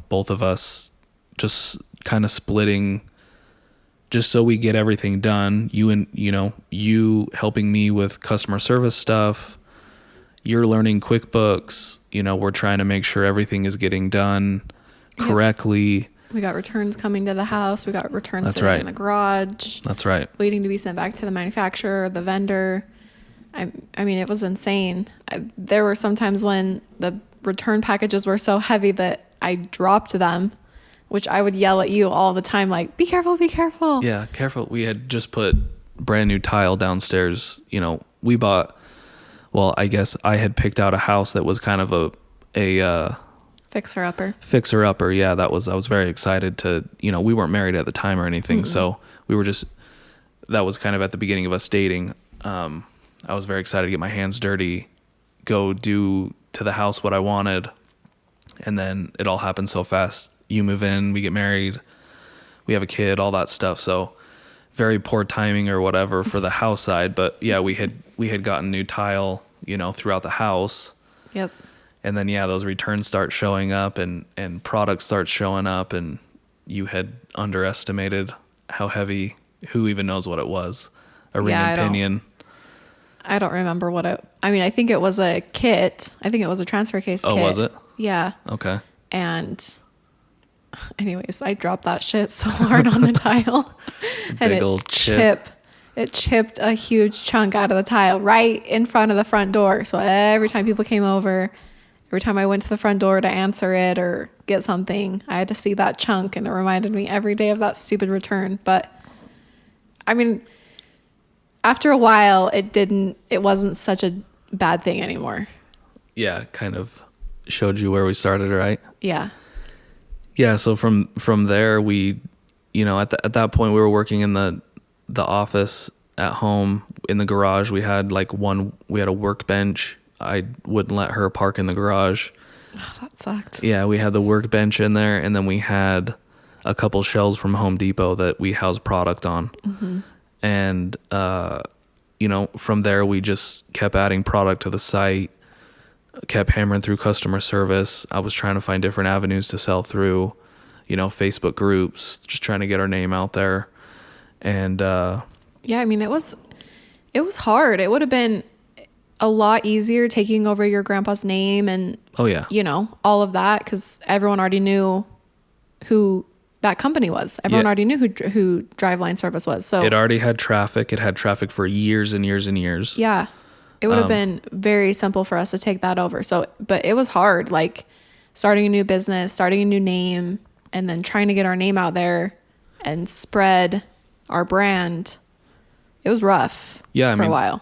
both of us just kind of splitting just so we get everything done. You helping me with customer service stuff. You're learning QuickBooks. We're trying to make sure everything is getting done correctly. Yep. We got returns coming to the house. We got returns sitting in the garage. That's right. Waiting to be sent back to the manufacturer, the vendor. I mean, it was insane. There were some times when the return packages were so heavy that I dropped them, which I would yell at you all the time, like, be careful, be careful. Yeah, careful. We had just put brand new tile downstairs. We bought, well, I guess I had picked out a house that was kind of a fixer upper. Yeah, I was very excited to, we weren't married at the time or anything. Mm-hmm. So we were that was kind of at the beginning of us dating. I was very excited to get my hands dirty, go do to the house what I wanted. And then it all happened so fast. You move in, we get married, we have a kid, all that stuff. So very poor timing or whatever for the house side. But yeah, we had gotten new tile, throughout the house. Yep. And then, yeah, those returns start showing up and products start showing up, and you had underestimated how heavy, who even knows what it was, a ring and pinion. I don't remember I think it was a kit. I think it was a transfer case kit. Oh, was it? Yeah. Okay. And anyways, I dropped that shit so hard on the tile. And big old chip. It chipped a huge chunk out of the tile right in front of the front door. So every time people came over, every time I went to the front door to answer it or get something, I had to see that chunk, and it reminded me every day of that stupid return. But I mean, after a while, it wasn't such a bad thing anymore. Yeah, kind of showed you where we started, right? Yeah. Yeah, so from there, we, at that point, we were working in the office at home. In the garage, we had a workbench. I wouldn't let her park in the garage. Oh, that sucked. Yeah, we had the workbench in there, and then we had a couple shelves from Home Depot that we housed product on. Mm-hmm. And, from there, we just kept adding product to the site, kept hammering through customer service. I was trying to find different avenues to sell through, Facebook groups, just trying to get our name out there. And, Yeah, I mean, it was hard. It would have been a lot easier taking over your grandpa's name and, oh, yeah. All of that, because everyone already knew who that company was. Everyone already knew who Driveline Service was. So it already had traffic. It had traffic for years and years and years. yeah, it would have been very simple for us to take that over. So, but it was hard, like starting a new business, starting a new name, and then trying to get our name out there and spread our brand. It was rough for a while.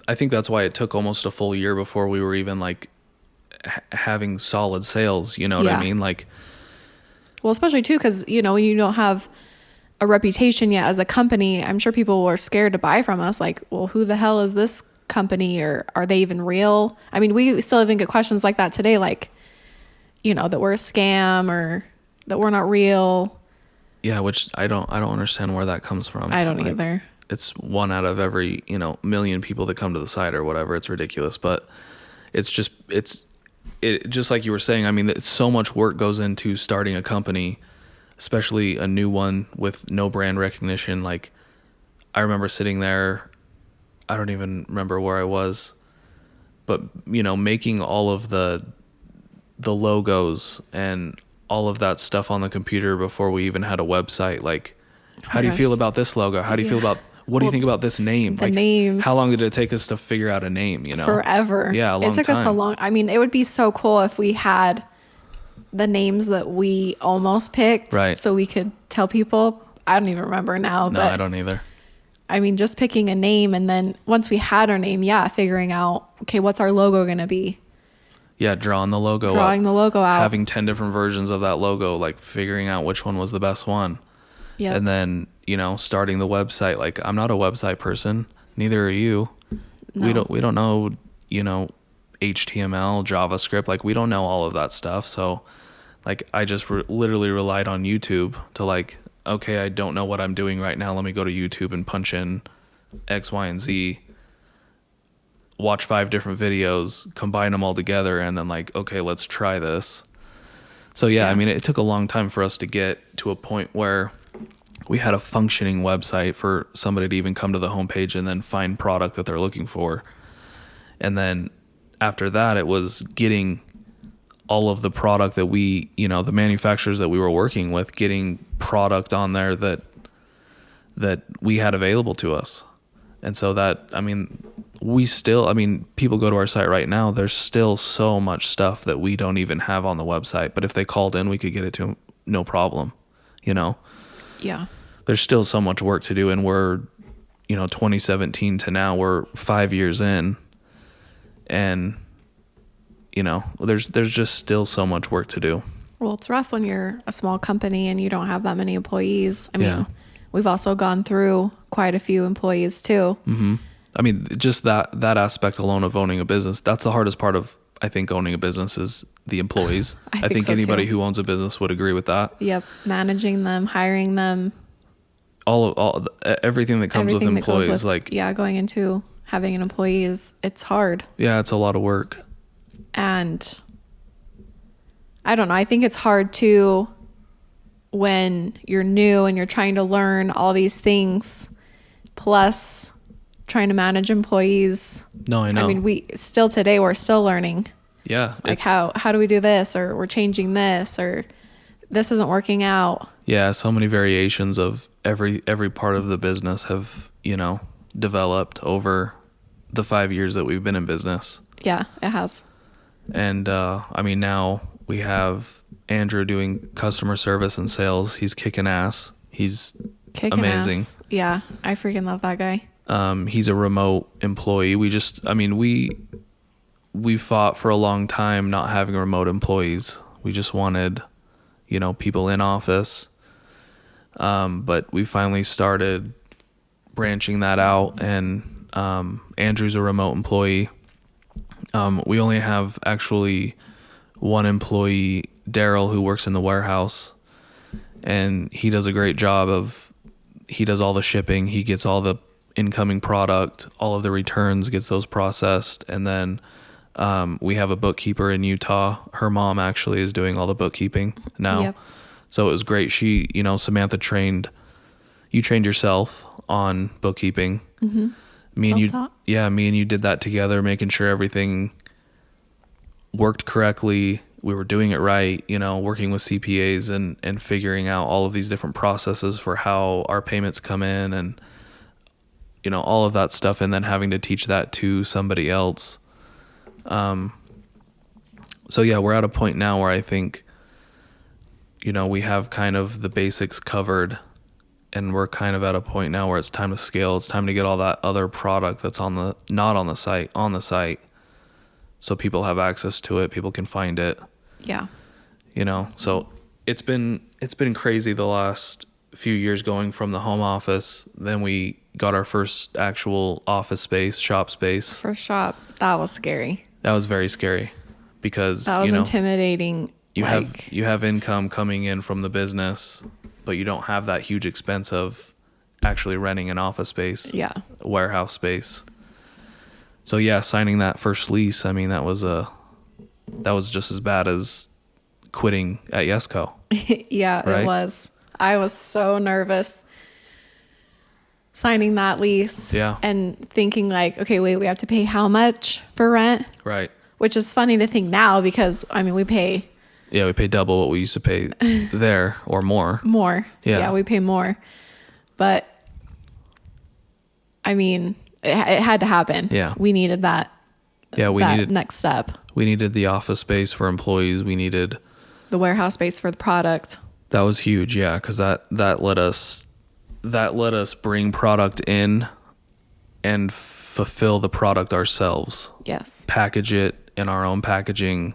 I think that's why it took almost a full year before we were even like having solid sales. You know what I mean? Like, well, especially too, because, when you don't have a reputation yet as a company, I'm sure people were scared to buy from us. Like, well, who the hell is this company, or are they even real? I mean, we still even get questions like that today, like, that we're a scam or that we're not real. Yeah, which I don't understand where that comes from. I don't either. It's one out of every, million people that come to the site or whatever. It's ridiculous, but it's just like you were saying. I mean, it's so much work goes into starting a company, especially a new one with no brand recognition. Like, I remember sitting there, I don't even remember where I was, but making all of the logos and all of that stuff on the computer before we even had a website. Like, how do you feel about this logo? How do you feel about, what do you think about this name? The names. How long did it take us to figure out a name, Forever. Yeah, a long time. It took us a long, I mean, it would be so cool if we had the names that we almost picked. Right. So we could tell people. I don't even remember now. No, but I don't either. I mean, just picking a name, and then once we had our name, figuring out, okay, what's our logo going to be? Yeah, drawing the logo out. Having 10 different versions of that logo, like figuring out which one was the best one. Yeah. And then, starting the website. Like, I'm not a website person. Neither are you. No. We don't know, HTML, JavaScript. Like, we don't know all of that stuff. So, like, I just literally relied on YouTube to, like, okay, I don't know what I'm doing right now. Let me go to YouTube and punch in X, Y, and Z. Watch 5 different videos, combine them all together, and then like, okay, let's try this. So yeah, I mean, it took a long time for us to get to a point where we had a functioning website for somebody to even come to the homepage and then find product that they're looking for. And then after that, it was getting all of the product that we, the manufacturers that we were working with, getting product on there that we had available to us. And so that, I mean, people go to our site right now. There's still so much stuff that we don't even have on the website. But if they called in, we could get it to them, no problem, Yeah. There's still so much work to do. And we're, 2017 to now, we're 5 years in. And, there's just still so much work to do. Well, it's rough when you're a small company and you don't have that many employees. I mean, we've also gone through quite a few employees too. Mm-hmm. I mean, just that aspect alone of owning a business, that's the hardest part of, I think, owning a business is the employees. I think so anybody too. Who owns a business would agree with that. Yep. Managing them, hiring them. Everything that comes with employees. Going into having an employee it's hard. Yeah, it's a lot of work. And I don't know. I think it's hard too when you're new and you're trying to learn all these things, plus trying to manage employees. No, I know. I mean, we're still learning. Yeah. Like how do we do this, or we're changing this, or this isn't working out. Yeah. So many variations of every part of the business have, developed over the 5 years that we've been in business. Yeah, it has. And, I mean, now we have Andrew doing customer service and sales. He's kicking ass. He's amazing. Ass. Yeah. I freaking love that guy. He's a remote employee. We fought for a long time not having remote employees. We just wanted, people in office. But we finally started branching that out, and Andrew's a remote employee. We only have actually one employee, Daryl, who works in the warehouse, and he does a great job of, he does all the shipping, he gets all the incoming product, all of the returns, gets those processed. And then we have a bookkeeper in Utah. Her mom actually is doing all the bookkeeping now. Yep. So it was great. She, Samantha you trained yourself on bookkeeping. Mm-hmm. Me and you, Self-taught. yeah, me and you did that together, making sure everything worked correctly. We were doing it right, working with CPAs and figuring out all of these different processes for how our payments come in and, all of that stuff. And then having to teach that to somebody else. So yeah, we're at a point now where I think, we have kind of the basics covered, and we're kind of at a point now where it's time to scale. It's time to get all that other product that's not on the site, so people have access to it. People can find it. Yeah. So it's been crazy the last few years, going from the home office. Then we got our first actual office space, shop space. First shop. That was scary. That was very scary because that was intimidating. You have income coming in from the business, but you don't have that huge expense of actually renting an office space, a warehouse space. So yeah, signing that first lease, I mean, that was just as bad as quitting at Yesco. Yeah, right? It was. I was so nervous signing that lease. Yeah. And thinking like, okay, wait, we have to pay how much for rent? Right. Which is funny to think now because, we pay... Yeah, we pay double what we used to pay there, or more. More. Yeah. Yeah, we pay more. But, it had to happen. Yeah. We needed that. Yeah, we needed next step. We needed the office space for employees. We needed the warehouse space for the product. That was huge, yeah, because that let us bring product in and fulfill the product ourselves. Yes. Package it in our own packaging.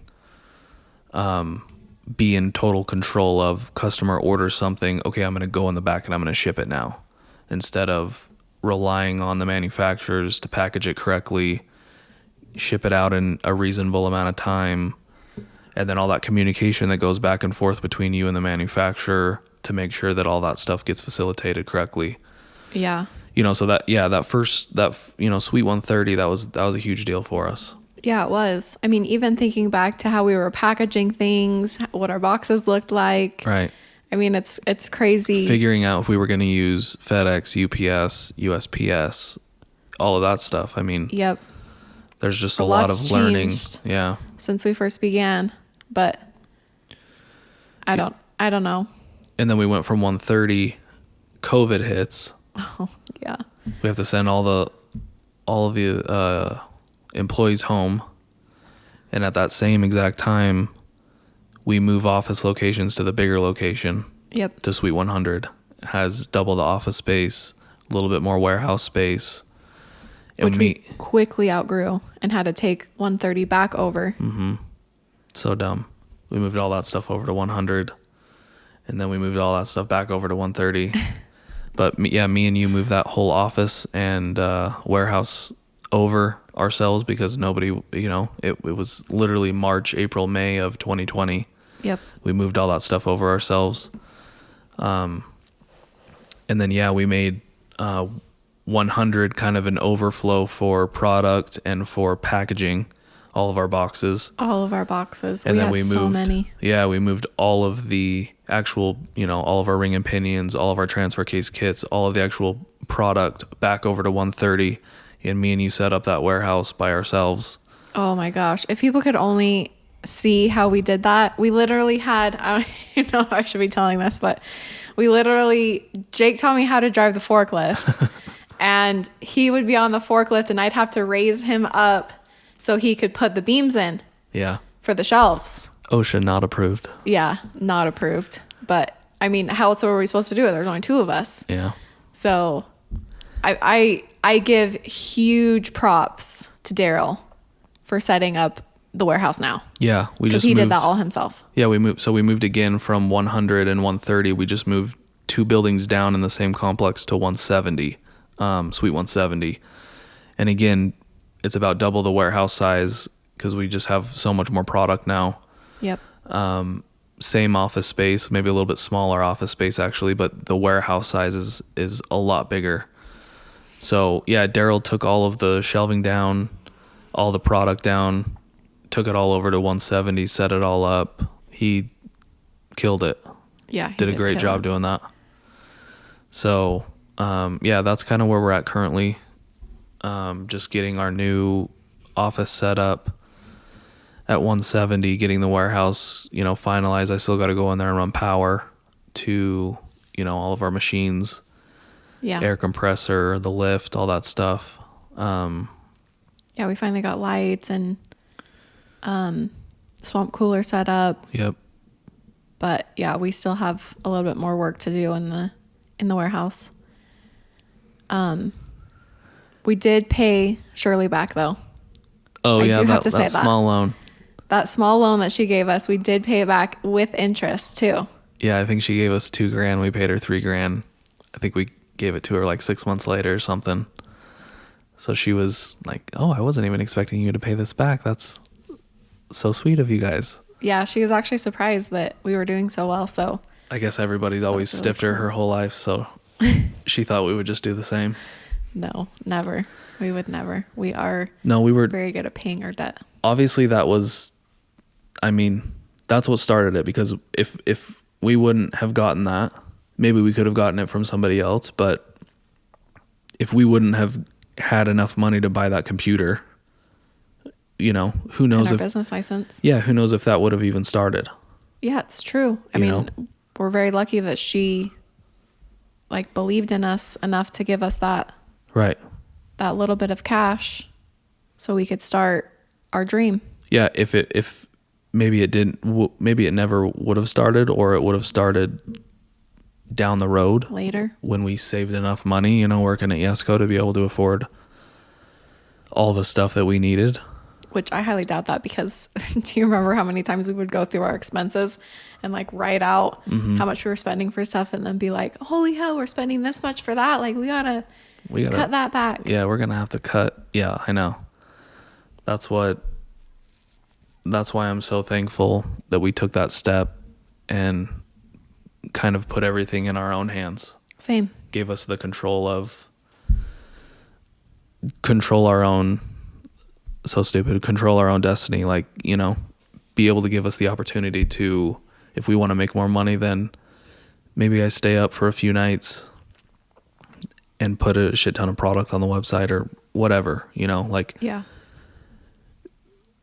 Be in total control of customer orders something. Okay, I'm going to go in the back and I'm going to ship it now, instead of relying on the manufacturers to package it correctly, ship it out in a reasonable amount of time, and then all that communication that goes back and forth between you and the manufacturer to make sure that all that stuff gets facilitated correctly. Yeah. So that Suite 130, that was a huge deal for us. Yeah, it was. Even thinking back to how we were packaging things, what our boxes looked like. Right. It's crazy. Figuring out if we were going to use FedEx, UPS, USPS, all of that stuff. Yep. There's just a lot of learning. Yeah. Since we first began, but I don't know. And then we went from 130, COVID hits. Oh, yeah. We have to send all of the employees home, and at that same exact time we move office locations to the bigger location. Yep. To Suite 100. It has double the office space, a little bit more warehouse space, and which we quickly outgrew and had to take 130 back over. Mm-hmm. So dumb. We moved all that stuff over to 100, and then we moved all that stuff back over to 130. But me and you moved that whole office and warehouse over ourselves because nobody, it was literally March, April, May of 2020. Yep. We moved all that stuff over ourselves. And then, we made 100 kind of an overflow for product and for packaging all of our boxes. All of our boxes. And we then had we moved so many. Yeah, we moved all of the actual, all of our ring and pinions, all of our transfer case kits, all of the actual product back over to 130. And me and you set up that warehouse by ourselves. Oh my gosh. If people could only see how we did that, we literally had, I don't even know if I should be telling this, but Jake taught me how to drive the forklift. And he would be on the forklift and I'd have to raise him up so he could put the beams in. Yeah. For the shelves. OSHA not approved. Yeah, not approved. But how else were we supposed to do it? There's only two of us. Yeah. So I give huge props to Daryl for setting up the warehouse now. Yeah, because he did that all himself. Yeah, we moved again from 100 and 130. We just moved 2 buildings down in the same complex to 170, Suite 170. And again, it's about double the warehouse size because we just have so much more product now. Yep. Same office space, maybe a little bit smaller office space actually, but the warehouse size is a lot bigger. So yeah, Daryl took all of the shelving down, all the product down, took it all over to 170, set it all up. He killed it. Yeah. Did a great job doing that. So yeah, that's kind of where we're at currently. Just getting our new office set up at 170, getting the warehouse, finalized. I still got to go in there and run power to, all of our machines, Yeah. air compressor, the lift, all that stuff. Yeah, we finally got lights and swamp cooler set up. Yep. But yeah, we still have a little bit more work to do in the warehouse. We did pay Shirley back though. Oh I yeah, do have to that say that. small loan. That small loan that she gave us, we did pay it back with interest too. Yeah, I think she gave us $2,000. We paid her $3,000. I think we gave it to her like 6 months later or something. So she was like, "Oh, I wasn't even expecting you to pay this back. That's so sweet of you guys." Yeah, she was actually surprised that we were doing so well. So I guess everybody's always really stiffed her whole life, so she thought we would just do the same. no, never. We would never. We are No, we were very good at paying our debt. obviously that's what started it, because if we wouldn't have gotten that, maybe we could have gotten it from somebody else, but if we wouldn't have had enough money to buy that computer, who knows And our if business license. yeah, who knows if that would have even started. Yeah, it's true. I You mean, we're very lucky that she believed in us enough to give us that Right. little bit of cash so we could start our dream. Yeah, if maybe it didn't, maybe it never would have started, or it would have started down the road Later. when we saved enough money, working at Yesco to be able to afford all the stuff that we needed. Which I highly doubt that, because do you remember how many times we would go through our expenses and write out how much we were spending for stuff and then be like, holy hell, we're spending this much for that. We gotta cut that back. Yeah, we're gonna have to cut. Yeah, I know. That's why I'm so thankful that we took that step and kind of put everything in our own hands. Same. Gave us the control our own, control our own destiny. Be able to give us the opportunity to, if we want to make more money, then maybe I stay up for a few nights and put a shit ton of product on the website or whatever, Yeah.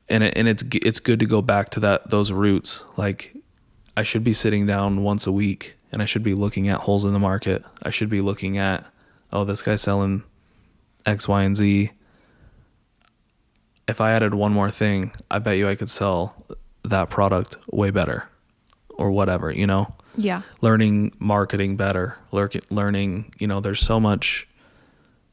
and it's good to go back to those roots. I should be sitting down once a week and I should be looking at holes in the market. I should be looking at, oh, this guy's selling X, Y, and Z. If I added one more thing, I bet you I could sell that product way better or whatever, Yeah. learning marketing better, learning, there's so much.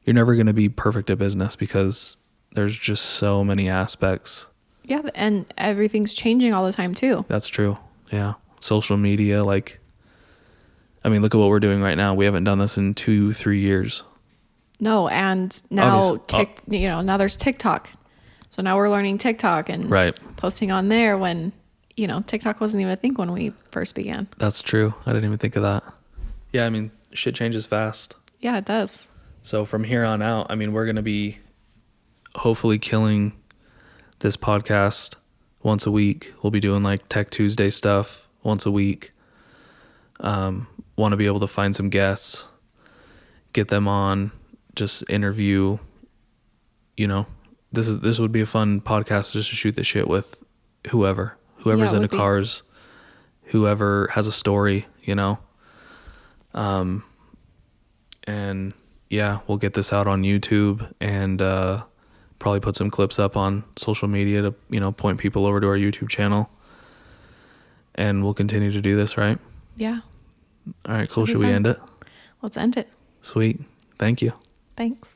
You're never going to be perfect at business because there's just so many aspects. Yeah. And everything's changing all the time too. That's true. Yeah. Social media, look at what we're doing right now. We haven't done this in 2-3 years. No. And now, Obviously. Now there's TikTok. So now we're learning TikTok and Right. posting on there when, TikTok wasn't even a thing when we first began. That's true. I didn't even think of that. Yeah. Shit changes fast. Yeah, it does. So from here on out, we're going to be hopefully killing this podcast once a week. We'll be doing Tech Tuesday stuff once a week. Want to be able to find some guests, get them on, just interview. This would be a fun podcast just to shoot the shit with whoever's into cars, whoever has a story, and yeah, we'll get this out on YouTube and probably put some clips up on social media to point people over to our YouTube channel, and we'll continue to do this, right? Yeah. All right, cool. Should Should be we fun. end it? Let's end it. Sweet. Thank you. Thanks.